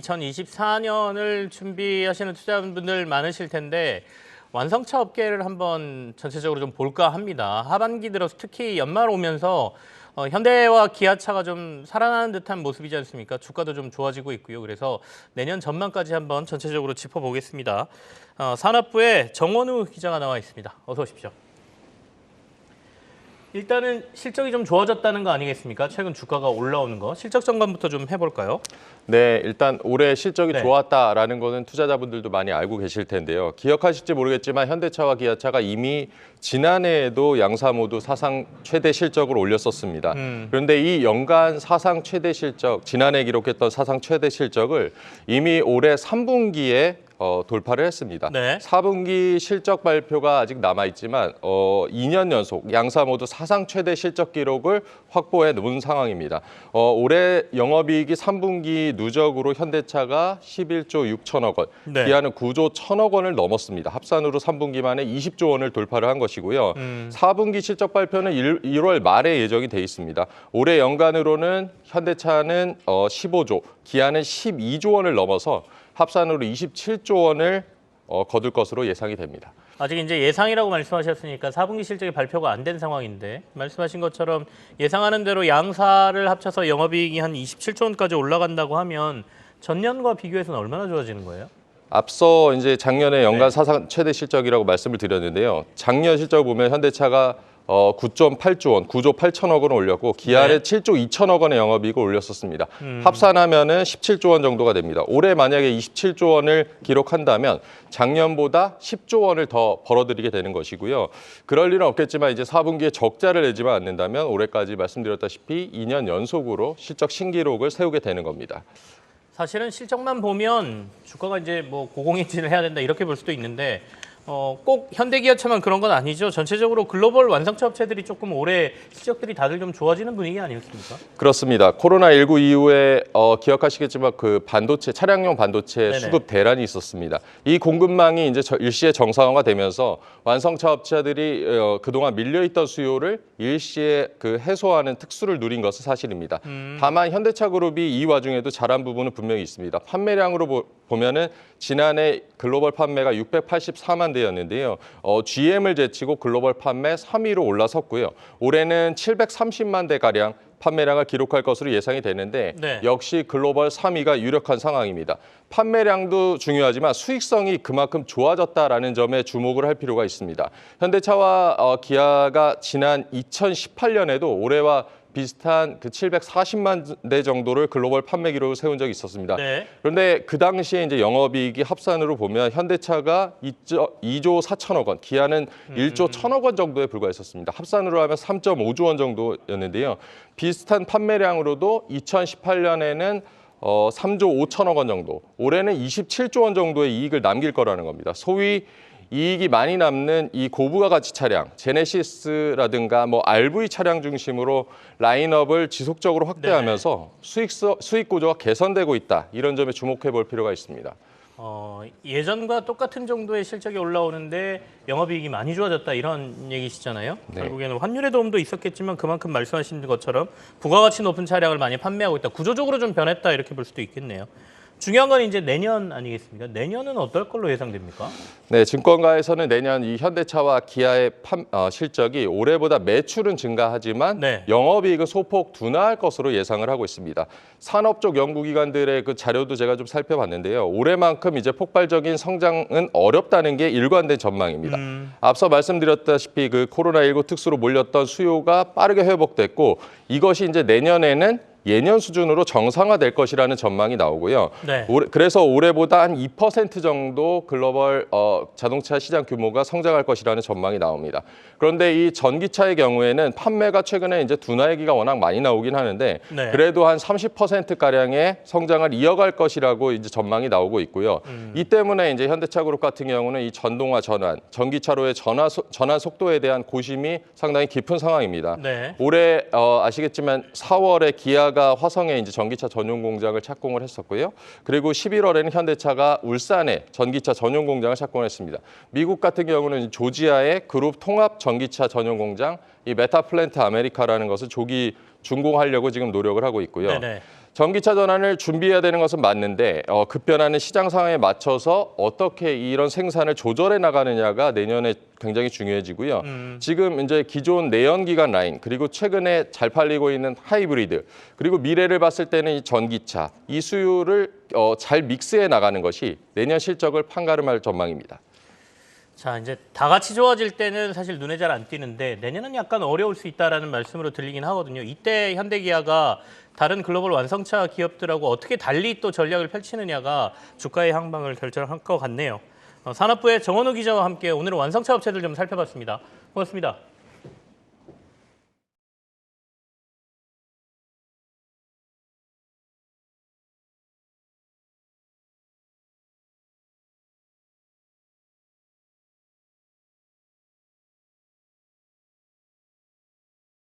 2024년을 준비하시는 투자분들 많으실 텐데 완성차 업계를 한번 전체적으로 좀 볼까 합니다. 하반기 들어서 특히 연말 오면서 현대와 기아차가 좀 살아나는 듯한 모습이지 않습니까? 주가도 좀 좋아지고 있고요. 그래서 내년 전망까지 한번 전체적으로 짚어보겠습니다. 산업부의 정원우 기자가 나와 있습니다. 어서 오십시오. 일단은 실적이 좀 좋아졌다는 거 아니겠습니까? 최근 주가가 올라오는 거. 실적 점검부터 좀 해볼까요? 네, 일단 올해 실적이 네. 좋았다라는 거는 투자자분들도 많이 알고 계실 텐데요. 기억하실지 모르겠지만 현대차와 기아차가 이미 지난해에도 양사 모두 사상 최대 실적을 올렸었습니다. 그런데 이 연간 사상 최대 실적, 지난해 기록했던 사상 최대 실적을 이미 올해 3분기에 돌파를 했습니다. 네. 4분기 실적 발표가 아직 남아있지만 2년 연속 양사 모두 사상 최대 실적 기록을 확보해 놓은 상황입니다. 올해 영업이익이 3분기 누적으로 현대차가 11조 6천억 원, 네. 기아는 9조 1천억 원을 넘었습니다. 합산으로 3분기 만에 20조 원을 돌파를 한 것이고요. 4분기 실적 발표는 1월 말에 예정이 돼 있습니다. 올해 연간으로는 현대차는 15조, 기아는 12조 원을 넘어서 합산으로 27조 원을 거둘 것으로 예상이 됩니다. 아직 이제 예상이라고 말씀하셨으니까 4분기 실적이 발표가 안 된 상황인데 말씀하신 것처럼 예상하는 대로 양사를 합쳐서 영업이익이 한 27조 원까지 올라간다고 하면 전년과 비교해서는 얼마나 좋아지는 거예요? 앞서 이제 작년에 연간 사상 최대 실적이라고 말씀을 드렸는데요. 작년 실적을 보면 현대차가 9.8조 원, 9조 8천억 원을 올렸고 기아는 7조 2천억 원의 영업이익을 올렸었습니다. 합산하면은 17조 원 정도가 됩니다. 올해 만약에 27조 원을 기록한다면 작년보다 10조 원을 더 벌어들이게 되는 것이고요. 그럴 일은 없겠지만 이제 4분기에 적자를 내지만 않는다면 올해까지 말씀드렸다시피 2년 연속으로 실적 신기록을 세우게 되는 겁니다. 사실은 실적만 보면 주가가 이제 뭐 고공행진을 해야 된다 이렇게 볼 수도 있는데 꼭 현대기아차만 그런 건 아니죠. 전체적으로 글로벌 완성차 업체들이 조금 올해 실적들이 다들 좀 좋아지는 분위기 아니었습니까? 그렇습니다. 코로나19 이후에 기억하시겠지만 그 반도체, 차량용 반도체 네네. 수급 대란이 있었습니다. 이 공급망이 이제 일시에 정상화가 되면서 완성차 업체들이 그동안 밀려있던 수요를 일시에 해소하는 특수를 누린 것은 사실입니다. 다만 현대차 그룹이 이 와중에도 잘한 부분은 분명히 있습니다. 판매량으로 보면은 지난해 글로벌 판매가 684만 대였는데요. GM을 제치고 글로벌 판매 3위로 올라섰고요. 올해는 730만 대가량 판매량을 기록할 것으로 예상이 되는데 네. 역시 글로벌 3위가 유력한 상황입니다. 판매량도 중요하지만 수익성이 그만큼 좋아졌다라는 점에 주목을 할 필요가 있습니다. 현대차와 기아가 지난 2018년에도 올해와 비슷한 그 740만 대 정도를 글로벌 판매 기록을 세운 적이 있었습니다. 네. 그런데 그 당시에 이제 영업이익이 합산으로 보면 현대차가 2조 4천억 원, 기아는 1조 1천억 원 정도에 불과했었습니다. 합산으로 하면 3.5조 원 정도였는데요. 비슷한 판매량으로도 2018년에는 3조 5천억 원 정도, 올해는 27조 원 정도의 이익을 남길 거라는 겁니다. 소위 이익이 많이 남는 이 고부가 가치 차량, 제네시스라든가 뭐 RV 차량 중심으로 라인업을 지속적으로 확대하면서 수익 구조가 개선되고 있다. 이런 점에 주목해 볼 필요가 있습니다. 예전과 똑같은 정도의 실적이 올라오는데 영업이익이 많이 좋아졌다 이런 얘기시잖아요. 네. 결국에는 환율의 도움도 있었겠지만 그만큼 말씀하신 것처럼 부가가치 높은 차량을 많이 판매하고 있다. 구조적으로 좀 변했다 이렇게 볼 수도 있겠네요. 중요한 건 이제 내년 아니겠습니까? 내년은 어떨 걸로 예상됩니까? 네, 증권가에서는 내년 이 현대차와 기아의 실적이 올해보다 매출은 증가하지만 네. 영업이익은 소폭 둔화할 것으로 예상을 하고 있습니다. 산업 쪽 연구기관들의 그 자료도 제가 좀 살펴봤는데요. 올해만큼 이제 폭발적인 성장은 어렵다는 게 일관된 전망입니다. 앞서 말씀드렸다시피 그 코로나19 특수로 몰렸던 수요가 빠르게 회복됐고 이것이 이제 내년에는 예년 수준으로 정상화될 것이라는 전망이 나오고요. 네. 그래서 올해보다 한 2% 정도 글로벌 자동차 시장 규모가 성장할 것이라는 전망이 나옵니다. 그런데 이 전기차의 경우에는 판매가 최근에 이제 둔화 얘기가 워낙 많이 나오긴 하는데 네. 그래도 한 30%가량의 성장을 이어갈 것이라고 이제 전망이 나오고 있고요. 이 때문에 이제 현대차 그룹 같은 경우는 이 전동화 전환, 전기차로의 전환 속도에 대한 고심이 상당히 깊은 상황입니다. 네. 올해 아시겠지만 4월에 기아가 화성에 이제 전기차 전용 공장을 착공을 했었고요. 그리고 11월에는 현대차가 울산에 전기차 전용 공장을 착공했습니다. 미국 같은 경우는 조지아의 그룹 통합 전기차 전용 공장, 이 메타플랜트 아메리카라는 것을 조기 준공하려고 지금 노력을 하고 있고요. 네네. 전기차 전환을 준비해야 되는 것은 맞는데 급변하는 시장 상황에 맞춰서 어떻게 이런 생산을 조절해 나가느냐가 내년에 굉장히 중요해지고요. 지금 이제 기존 내연기관 라인 그리고 최근에 잘 팔리고 있는 하이브리드 그리고 미래를 봤을 때는 이 전기차 이 수요를 잘 믹스해 나가는 것이 내년 실적을 판가름할 전망입니다. 자, 이제 다 같이 좋아질 때는 사실 눈에 잘 안 띄는데 내년은 약간 어려울 수 있다라는 말씀으로 들리긴 하거든요. 이때 현대기아가 다른 글로벌 완성차 기업들하고 어떻게 달리 또 전략을 펼치느냐가 주가의 향방을 결정할 것 같네요. 산업부의 정원우 기자와 함께 오늘은 완성차 업체들 좀 살펴봤습니다. 고맙습니다.